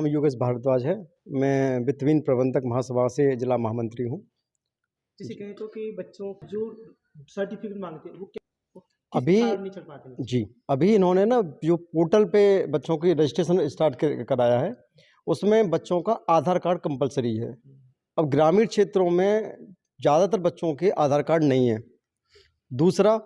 योगेश भारद्वाज है। मैं वित्तहीन प्रबंधक महासभा से जिला महामंत्री हूँ। जैसे कहें तो कि बच्चों जो सर्टिफिकेट मांगते हैं वो किस अभी कारण नहीं चल पाते बच्चे? जी, अभी इन्होंने ना जो पोर्टल पे बच्चों की रजिस्ट्रेशन स्टार्ट कराया है, उसमें बच्चों का आधार कार्ड कंपलसरी है। अब ग्रामीण क्षेत्रों में ज़्यादातर बच्चों के आधार कार्ड नहीं है। दूसरा,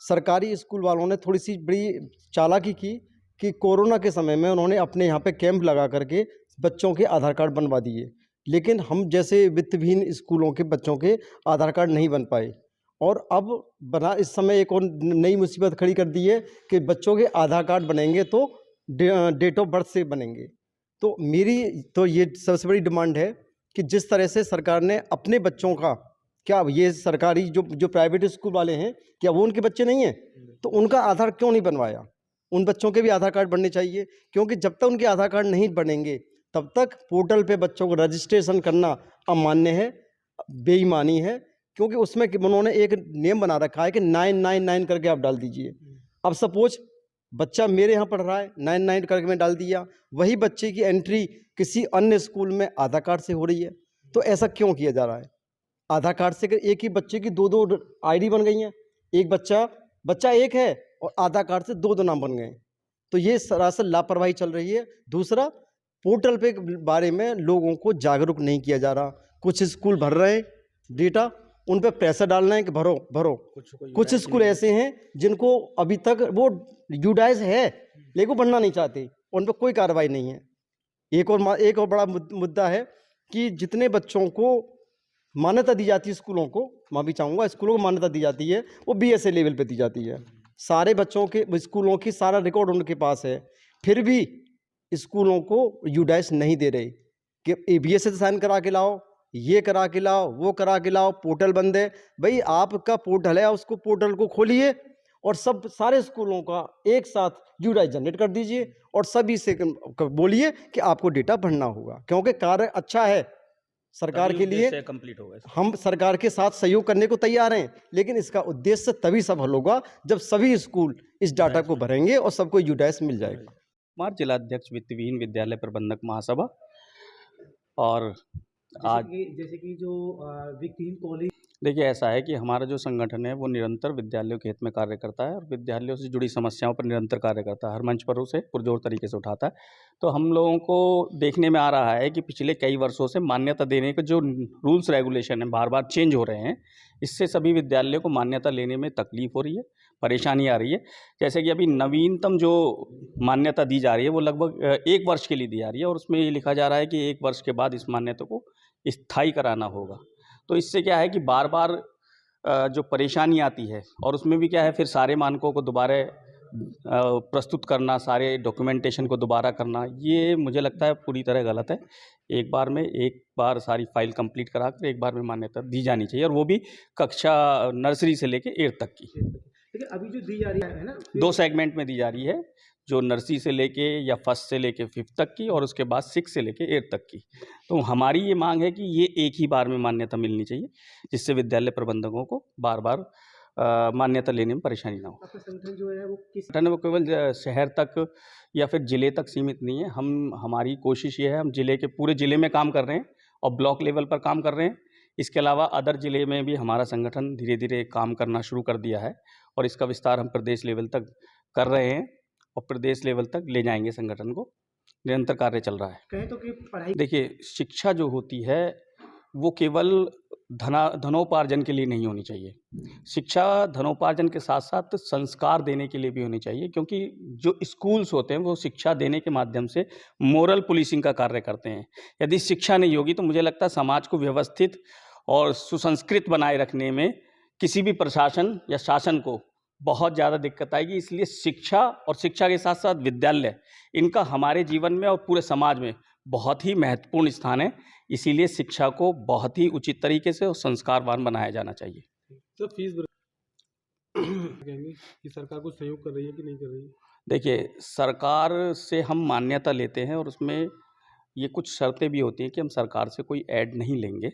सरकारी स्कूल वालों ने थोड़ी सी बड़ी चालाकी की कि कोरोना के समय में उन्होंने अपने यहाँ पे कैंप लगा करके बच्चों के आधार कार्ड बनवा दिए, लेकिन हम जैसे वित्तहीन स्कूलों के बच्चों के आधार कार्ड नहीं बन पाए। और अब बना इस समय एक और नई मुसीबत खड़ी कर दी है कि बच्चों के आधार कार्ड बनेंगे तो डेट ऑफ बर्थ से बनेंगे। तो मेरी तो ये सबसे बड़ी डिमांड है कि जिस तरह से सरकार ने अपने बच्चों का, क्या ये सरकारी जो प्राइवेट स्कूल वाले हैं, क्या वो उनके बच्चे नहीं हैं? तो उनका आधार क्यों नहीं बनवाया? उन बच्चों के भी आधार कार्ड बनने चाहिए, क्योंकि जब तक उनके आधार कार्ड नहीं बनेंगे तब तक पोर्टल पे बच्चों को रजिस्ट्रेशन करना अमान्य है, बेईमानी है। क्योंकि उसमें उन्होंने एक नियम बना रखा है कि 999 करके आप डाल दीजिए। अब सपोज बच्चा मेरे यहाँ पढ़ रहा है, 99 करके मैं डाल दिया, वही बच्चे की एंट्री किसी अन्य स्कूल में आधार कार्ड से हो रही है। तो ऐसा क्यों किया जा रहा है? आधार कार्ड से एक ही बच्चे की दो आईडी बन गई हैं। एक बच्चा एक है और आधार कार्ड से दो नाम बन गए। तो ये सरासर लापरवाही चल रही है। दूसरा, पोर्टल पे बारे में लोगों को जागरूक नहीं किया जा रहा। कुछ स्कूल भर रहे हैं डेटा, उन पे पैसा डालना है कि भरो। कुछ स्कूल ऐसे हैं जिनको अभी तक वो यूडाइस है लेकिन वो बनना नहीं चाहते, उन पर कोई कार्रवाई नहीं है। एक और बड़ा मुद्दा है कि जितने बच्चों को मान्यता दी जाती है स्कूलों को, मैं भी चाहूँगा स्कूलों को मान्यता दी जाती है, वो BSA लेवल पे दी जाती है। सारे बच्चों के स्कूलों की सारा रिकॉर्ड उनके पास है, फिर भी स्कूलों को यूडाइस नहीं दे रहे कि ABS से साइन करा के लाओ, ये करा के लाओ, वो करा के लाओ, पोर्टल बंद है। भाई आपका पोर्टल है, उसको पोर्टल को खोलिए और सारे स्कूलों का एक साथ यूडाइस जनरेट कर दीजिए और सभी से बोलिए कि आपको डेटा भरना होगा, क्योंकि कार्य अच्छा है सरकार के लिए। कंप्लीट होगा। हम सरकार के साथ सहयोग करने को तैयार हैं, लेकिन इसका उद्देश्य तभी सफल होगा जब सभी स्कूल इस डाटा को भरेंगे और सबको यूडाइस मिल जाएगा। कुमार, जिलाध्यक्ष वित्तहीन विद्यालय प्रबंधक महासभा। और आज जैसे कि जो वित्तहीन कॉलेज, देखिए ऐसा है कि हमारा जो संगठन है वो निरंतर विद्यालयों के हित में कार्य करता है और विद्यालयों से जुड़ी समस्याओं पर निरंतर कार्य करता है, हर मंच पर उसे पुरजोर तरीके से उठाता है। तो हम लोगों को देखने में आ रहा है कि पिछले कई वर्षों से मान्यता देने के जो रूल्स रेगुलेशन है बार बार चेंज हो रहे हैं, इससे सभी विद्यालयों को मान्यता लेने में तकलीफ हो रही है, परेशानी आ रही है। जैसे कि अभी नवीनतम जो मान्यता दी जा रही है वो लगभग 1 वर्ष के लिए दी जा रही है और उसमें ये लिखा जा रहा है कि 1 वर्ष के बाद इस मान्यता को स्थायी कराना होगा। तो इससे क्या है कि बार बार जो परेशानी आती है और उसमें भी क्या है फिर सारे मानकों को दोबारा प्रस्तुत करना, सारे डॉक्यूमेंटेशन को दोबारा करना, ये मुझे लगता है पूरी तरह गलत है। एक बार सारी फाइल कंप्लीट करा कर एक बार में मान्यता दी जानी चाहिए और वो भी कक्षा नर्सरी से लेके 8 तक की। लेकिन अभी जो दी जा रही है ना, 2 सेगमेंट में दी जा रही है, जो नर्सरी से लेके या फर्स्ट से लेके 5th तक की और उसके बाद 6 से लेके 8 तक की। तो हमारी ये मांग है कि ये एक ही बार में मान्यता मिलनी चाहिए, जिससे विद्यालय प्रबंधकों को बार बार मान्यता लेने में परेशानी ना हो। आपका संगठन जो है वो किस संगठन वो केवल शहर तक या फिर ज़िले तक सीमित नहीं है। हमारी कोशिश ये है, हम पूरे ज़िले में काम कर रहे हैं और ब्लॉक लेवल पर काम कर रहे हैं। इसके अलावा अदर ज़िले में भी हमारा संगठन धीरे धीरे काम करना शुरू कर दिया है और इसका विस्तार हम प्रदेश लेवल तक कर रहे हैं और प्रदेश लेवल तक ले जाएंगे संगठन को। निरंतर कार्य चल रहा है। कहें तो कि पढ़ाई, देखिए शिक्षा जो होती है वो केवल धनोपार्जन के लिए नहीं होनी चाहिए। शिक्षा धनोपार्जन के साथ साथ संस्कार देने के लिए भी होनी चाहिए, क्योंकि जो स्कूल्स होते हैं वो शिक्षा देने के माध्यम से मोरल पुलिसिंग का कार्य करते हैं। यदि शिक्षा नहीं होगी तो मुझे लगता है समाज को व्यवस्थित और सुसंस्कृत बनाए रखने में किसी भी प्रशासन या शासन को बहुत ज़्यादा दिक्कत आएगी। इसलिए शिक्षा और शिक्षा के साथ साथ विद्यालय, इनका हमारे जीवन में और पूरे समाज में बहुत ही महत्वपूर्ण स्थान है। इसीलिए शिक्षा को बहुत ही उचित तरीके से और संस्कारवान बनाया जाना चाहिए। तो फीस कहेंगे कि सरकार कुछ सहयोग कर रही है कि नहीं कर रही है? देखिए सरकार से हम मान्यता लेते हैं और उसमें ये कुछ शर्तें भी होती हैं कि हम सरकार से कोई ऐड नहीं लेंगे।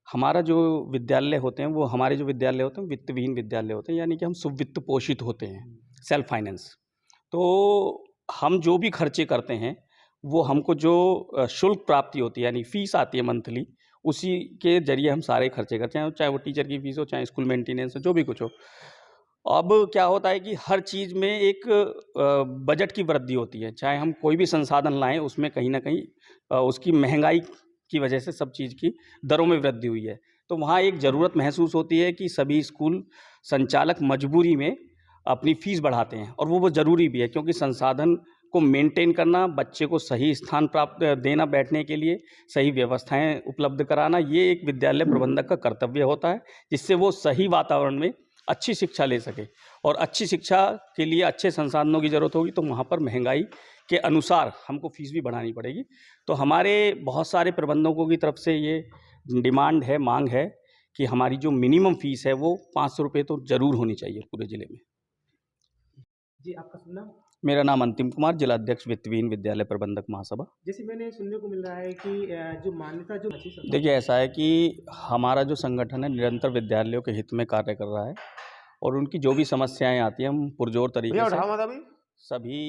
हमारा जो विद्यालय होते हैं वो हमारे जो विद्यालय होते हैं वित्तहीन विद्यालय होते हैं, यानी कि हम सुवित्त पोषित होते हैं, सेल्फ फाइनेंस। तो हम जो भी खर्चे करते हैं वो हमको जो शुल्क प्राप्ति होती है, यानी फ़ीस आती है मंथली, उसी के ज़रिए हम सारे खर्चे करते हैं, चाहे वो टीचर की फ़ीस हो, चाहे स्कूल मेंटेनेंस हो, जो भी कुछ हो। अब क्या होता है कि हर चीज़ में एक बजट की वृद्धि होती है, चाहे हम कोई भी संसाधन लाएँ, उसमें कहीं न कहीं उसकी महँगाई की वजह से सब चीज़ की दरों में वृद्धि हुई है। तो वहाँ एक ज़रूरत महसूस होती है कि सभी स्कूल संचालक मजबूरी में अपनी फ़ीस बढ़ाते हैं, और वो ज़रूरी भी है, क्योंकि संसाधन को मेंटेन करना, बच्चे को सही स्थान प्राप्त देना बैठने के लिए, सही व्यवस्थाएँ उपलब्ध कराना, ये एक विद्यालय प्रबंधक का कर्तव्य होता है, जिससे वो सही वातावरण में अच्छी शिक्षा ले सके। और अच्छी शिक्षा के लिए अच्छे संसाधनों की ज़रूरत होगी, तो वहाँ पर महँगाई के अनुसार हमको फ़ीस भी बढ़ानी पड़ेगी। तो हमारे बहुत सारे प्रबंधकों की तरफ से ये डिमांड है, मांग है कि हमारी जो मिनिमम फ़ीस है वो 500 रुपये तो ज़रूर होनी चाहिए पूरे ज़िले में। जी, आपका शुभ नाम? मेरा नाम अंतिम कुमार, जिला अध्यक्ष वित्तविहीन विद्यालय प्रबंधक महासभा। जैसे मैंने सुनने को मिल रहा है कि जो मान्यता जो देखिए, ऐसा है कि हमारा जो संगठन है निरंतर विद्यालयों के हित में कार्य कर रहा है, और उनकी जो भी समस्याएं आती हैं हम पुरजोर तरीके से सभी